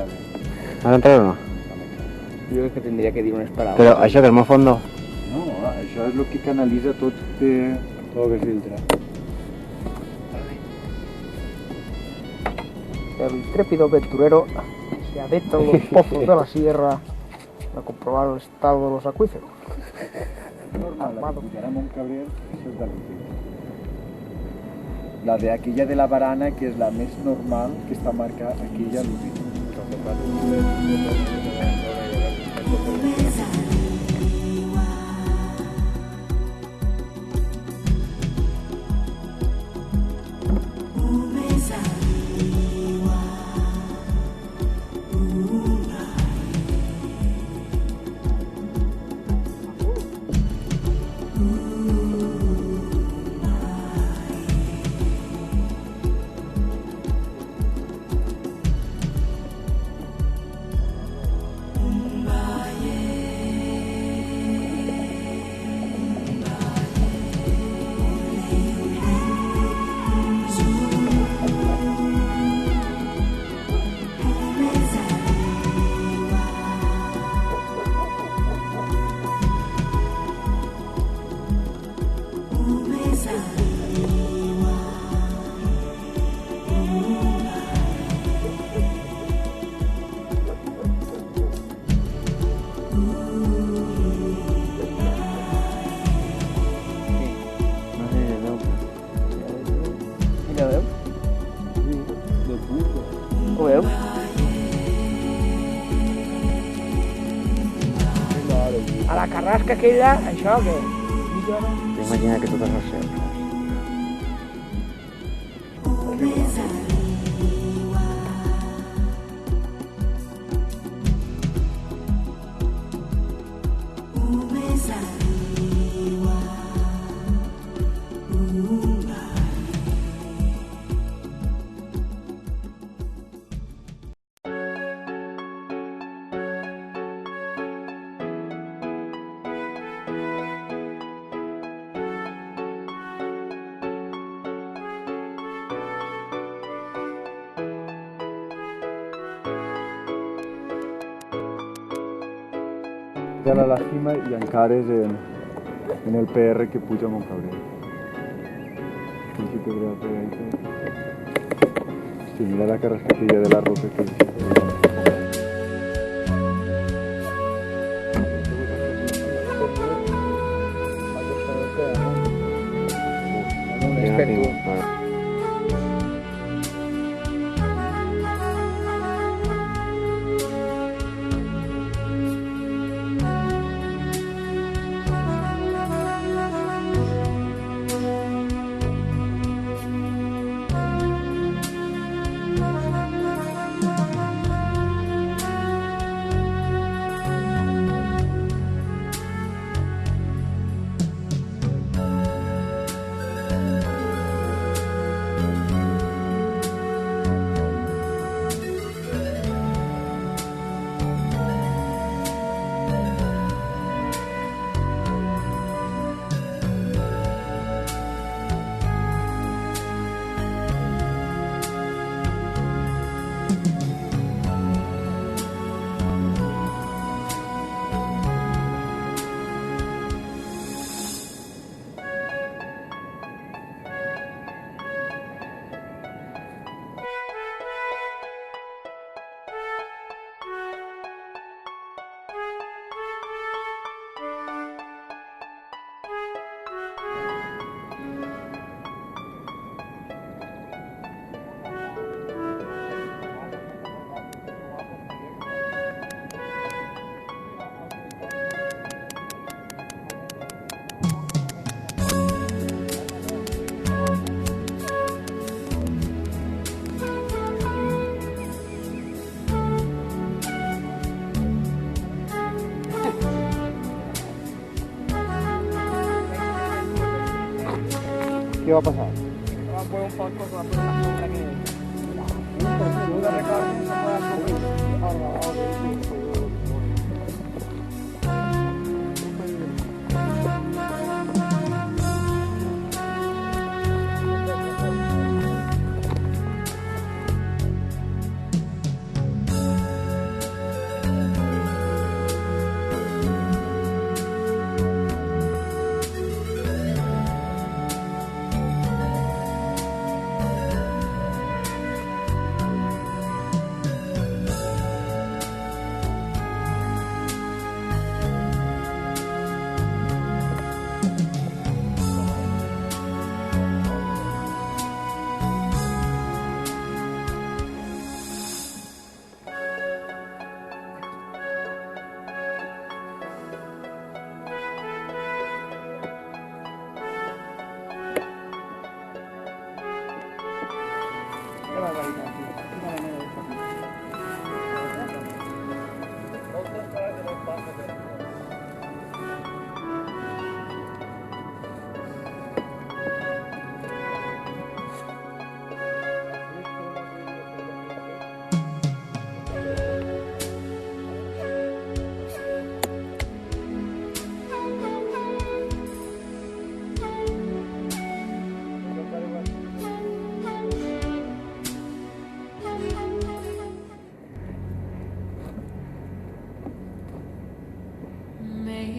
Vale. Has d'entrar o no? Jo crec que tindria que dir unes paraules. Però això del meu fondo... No, això és el que canalitza tot de... Todo que filtra. El intrépido aventurero se adentra en los pozos de la sierra para comprobar el estado de los acuíferos. Normal, la que pujarà a Montcabriel, això és de l'antic. La de aquella de la barana, que és la més normal, que està marcada aquí ja l'últim. Mira, veus? Ho veus? A la carrasca aquella, això què? T'imagina que tot és el seu. Ja a la cima i encara és en el PR que puja a Montcabriel. Sí, sí, te creo que ahí. Sí, mira la carrasquilla de la roca que Un experto. ¿Qué va a pasar? Va a poner un poco con la sombra que... Una recarga,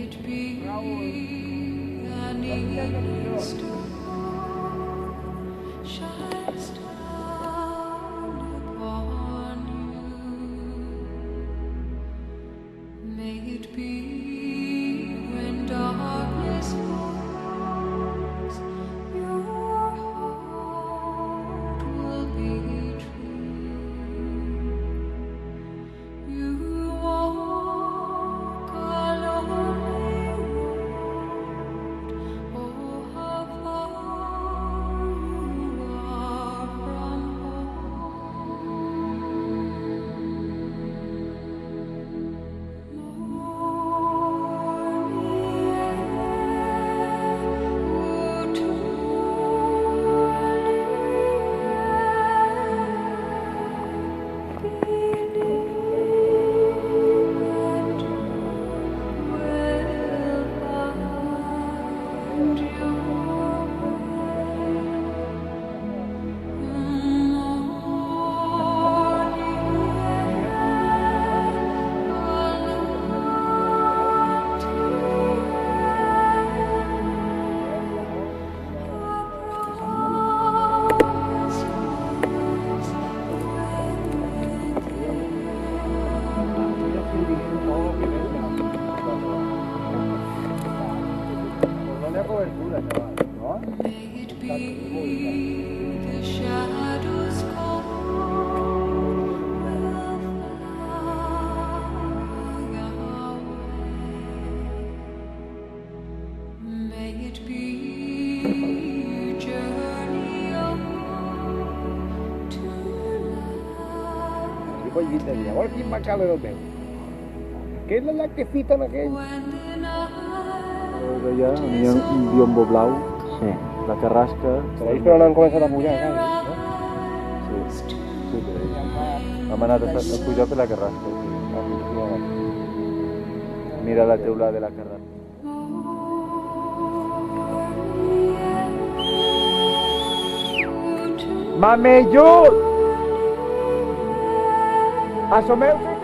it be an east shines down upon you. May it be when darkness falls, your heart will be true. You walk a lonely road. Oh, how far you are from May it be the shadows call will fly away. May it be your journey on to I poi gli italiani, guarda che mancava del bello. Che è la che fita ma che... when the night Allà hi ha un biombo blau, Sí. la carrasca... Però no han començat a pujar, no? Sí, sí, hem anat a pujar per la carrasca. Sí. Mira la teula de la carrasca. Mamelló! Assomeu-se!